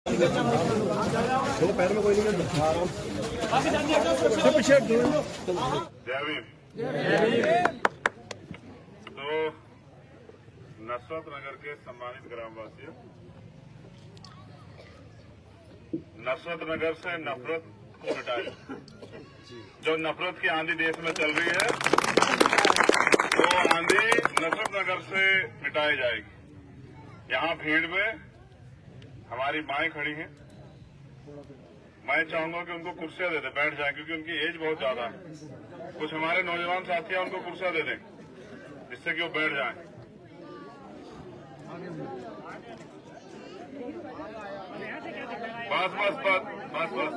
पैर में कोई नहीं पीछे। तो नसरत नगर के सम्मानित ग्रामवासियों, नसरत नगर से नफरत को मिटाए। जो नफरत की आंधी देश में चल रही है वो आंधी नसरत नगर से मिटाई जाएगी। यहाँ भीड़ में हमारी माएं खड़ी हैं। मैं चाहूंगा कि उनको कुर्सियां दे दें, बैठ जाएं, क्योंकि उनकी एज बहुत ज्यादा है। कुछ हमारे नौजवान साथी हैं, उनको कुर्सियां दे दें जिससे कि वो बैठ जाएं। बस बस बस बस बस।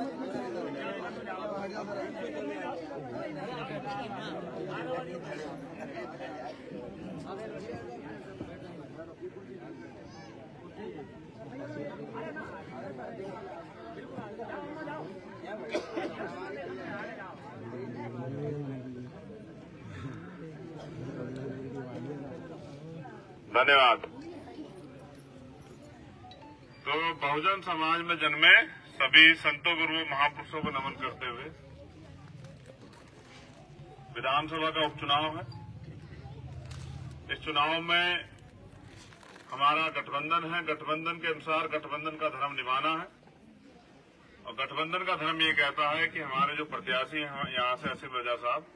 धन्यवाद। तो बहुजन समाज में जन्मे सभी संतों गुरुओं महापुरुषों को नमन करते हुए विधानसभा का उपचुनाव है। इस चुनाव में हमारा गठबंधन है। गठबंधन के अनुसार गठबंधन का धर्म निभाना है और गठबंधन का धर्म ये कहता है कि हमारे जो प्रत्याशी हैं यहाँ से असीम रजा साहब,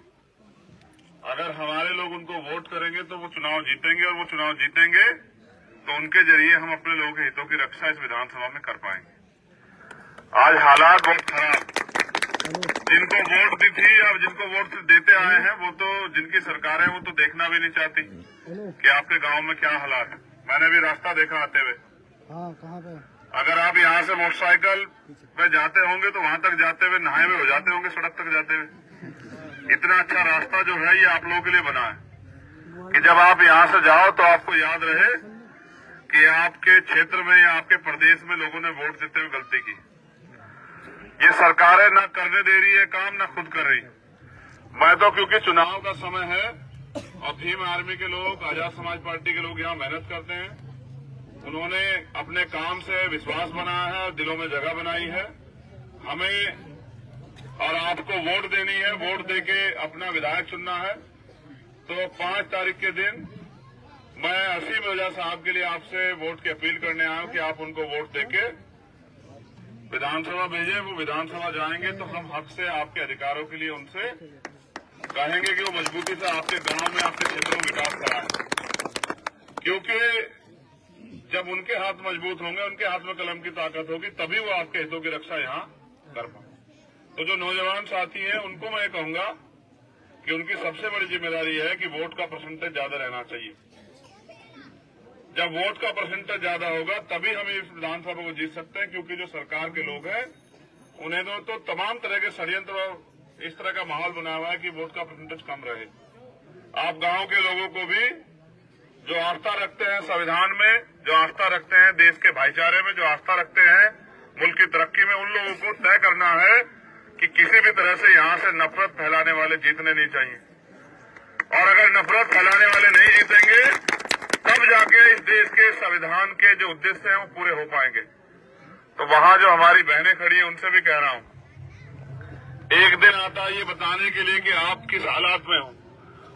अगर हमारे लोग उनको वोट करेंगे तो वो चुनाव जीतेंगे, और वो चुनाव जीतेंगे तो उनके जरिए हम अपने लोगों के हितों की रक्षा इस विधानसभा में कर पाएंगे। आज हालात बहुत खराब, जिनको वोट दी थी अब जिनको वोट देते आए हैं वो तो, जिनकी सरकार है वो तो देखना भी नहीं चाहती कि आपके गांव में क्या हालात है। मैंने भी रास्ता देखा आते हुए। कहाँ पे? अगर आप यहाँ से मोटरसाइकिल पे जाते होंगे तो वहां तक जाते हुए नहाए हुए हो जाते होंगे, सड़क तक जाते हुए। इतना अच्छा रास्ता जो है ये आप लोगों के लिए बना है कि जब आप यहाँ से जाओ तो आपको याद रहे कि आपके क्षेत्र में या आपके प्रदेश में लोगों ने वोट देते हुए गलती की। ये सरकारें न करने दे रही है काम, न खुद कर रही। मैं तो क्योंकि चुनाव का समय है और भीम आर्मी के लोग, आजाद समाज पार्टी के लोग यहाँ मेहनत करते हैं, उन्होंने अपने काम से विश्वास बनाया है और दिलों में जगह बनाई है। हमें और आपको वोट देनी है, वोट देके अपना विधायक चुनना है। तो 5 तारीख के दिन मैं असीम रजा साहब के लिए आपसे वोट की अपील करने आया हूं कि आप उनको वोट देके विधानसभा भेजें। वो विधानसभा जाएंगे तो हम हक से आपके अधिकारों के लिए उनसे कहेंगे कि वो मजबूती से आपके गांव में, आपके क्षेत्रों में विकास कराएं। क्योंकि जब उनके हाथ मजबूत होंगे, उनके हाथ में कलम की ताकत होगी, तभी वो आपके हितों की रक्षा यहाँ कर पाएंगे। तो जो नौजवान साथी हैं उनको मैं कहूंगा कि उनकी सबसे बड़ी जिम्मेदारी है कि वोट का परसेंटेज ज्यादा रहना चाहिए। जब वोट का परसेंटेज ज्यादा होगा तभी हम इस विधानसभा को जीत सकते हैं, क्योंकि जो सरकार के लोग हैं उन्हें तो तमाम तरह के षड्यंत्र और इस तरह का माहौल बना हुआ है कि वोट का परसेंटेज कम रहे। आप गांव के लोगों को भी जो आस्था रखते हैं संविधान में, जो आस्था रखते हैं देश के भाईचारे में, जो आस्था रखते हैं मुल्क की तरक्की में, उन लोगों को तय करना है कि किसी भी तरह से यहाँ से नफरत फैलाने वाले जीतने नहीं चाहिए। और अगर नफरत फैलाने वाले नहीं जीतेंगे तब जाके इस देश के संविधान के जो उद्देश्य हैं वो पूरे हो पाएंगे। तो वहां जो हमारी बहनें खड़ी हैं उनसे भी कह रहा हूं, एक दिन आता है ये बताने के लिए कि आप किस हालात में हो,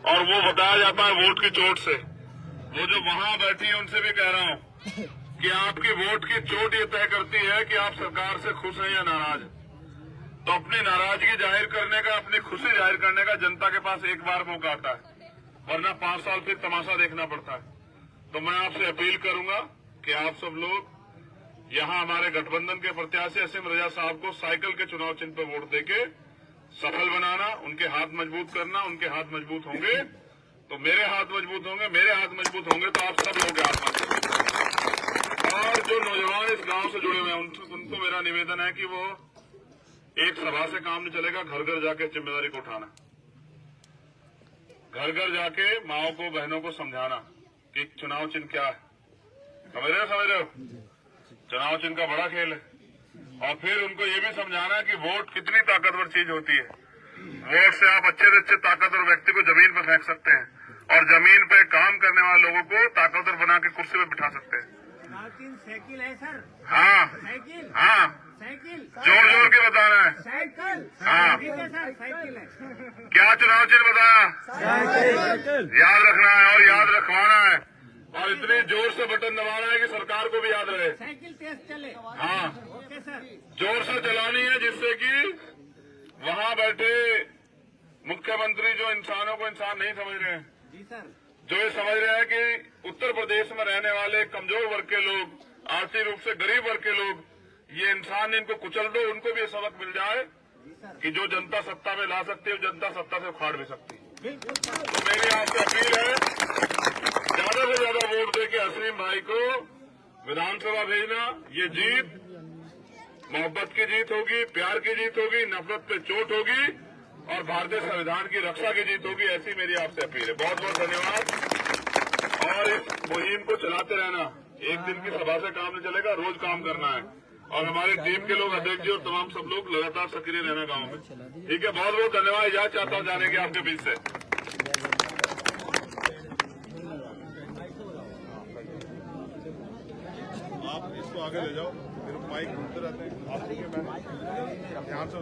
और वो बताया जाता है वोट की चोट से। वो जो वहां बैठी है उनसे भी कह रहा हूं कि आपकी वोट की चोट ये तय करती है कि आप सरकार से खुश हैं या नाराज। तो अपनी नाराजगी जाहिर करने का, अपनी खुशी जाहिर करने का जनता के पास एक बार मौका आता है, वरना 5 साल फिर तमाशा देखना पड़ता है। तो मैं आपसे अपील करूंगा कि आप सब लोग यहाँ हमारे गठबंधन के प्रत्याशी असीम रजा साहब को साइकिल के चुनाव चिन्ह पर वोट देके सफल बनाना, उनके हाथ मजबूत करना। उनके हाथ मजबूत होंगे तो मेरे हाथ मजबूत होंगे, मेरे हाथ मजबूत होंगे तो आप सब लोग के हाथ मजबूत होंगे। और जो नौजवान इस गांव से जुड़े हुए हैं उनको मेरा निवेदन है कि वो एक सभा से काम नहीं चलेगा, घर घर जाके जिम्मेदारी को उठाना, घर घर जाके माओ को, बहनों को समझाना कि चुनाव चिन्ह क्या है। समझ रहे हो? चुनाव चिन्ह का बड़ा खेल है। और फिर उनको ये भी समझाना कि वोट कितनी ताकतवर चीज होती है। वोट से आप अच्छे से अच्छे ताकतवर व्यक्ति को जमीन पर फेंक सकते हैं और जमीन पे काम करने वाले लोगों को ताकतवर बना के कुर्सी पे बिठा सकते हैं। साइकिल है सर। हाँ साइकिल। चुनाव चिन्ह बताया? याद रखना है और याद रखवाना है और इतनी जोर से बटन दबाना है कि सरकार को भी याद रहे। साइकिल तेज चले। हाँ, ओके सर। जोर से चलानी है जिससे कि वहाँ बैठे मुख्यमंत्री जो इंसानों को इंसान नहीं समझ रहे हैं, जी सर, जो ये समझ रहे हैं कि उत्तर प्रदेश में रहने वाले कमजोर वर्ग के लोग, आर्थिक रूप से गरीब वर्ग के लोग, ये इंसान इनको कुचल दो, उनको भी ये सबक मिल जाए कि जो जनता सत्ता में ला सकती है जनता सत्ता से उखाड़ भी सकती है। बिल्कुल सर। तो मेरी आपसे अपील है, ज्यादा से ज्यादा वोट दे के असीम भाई को विधानसभा भेजना। ये जीत मोहब्बत की जीत होगी, प्यार की जीत होगी, नफरत पे चोट होगी और भारतीय संविधान की रक्षा की जीत होगी। ऐसी मेरी आपसे अपील है। बहुत बहुत धन्यवाद और इस मुहिम को चलाते रहना। एक दिन की सभा से काम नहीं चलेगा, रोज काम करना है और हमारी टीम के लोग, अध्यक्ष जी और तमाम सब लोग लगातार सक्रिय रहना गांव में। ठीक है, बहुत बहुत धन्यवाद। इजाजत चाहता हूं जाने के आपके बीच से। आप इसको आगे ले जाओ, फिर माइक घूमते रहते हैं। आप ध्यान से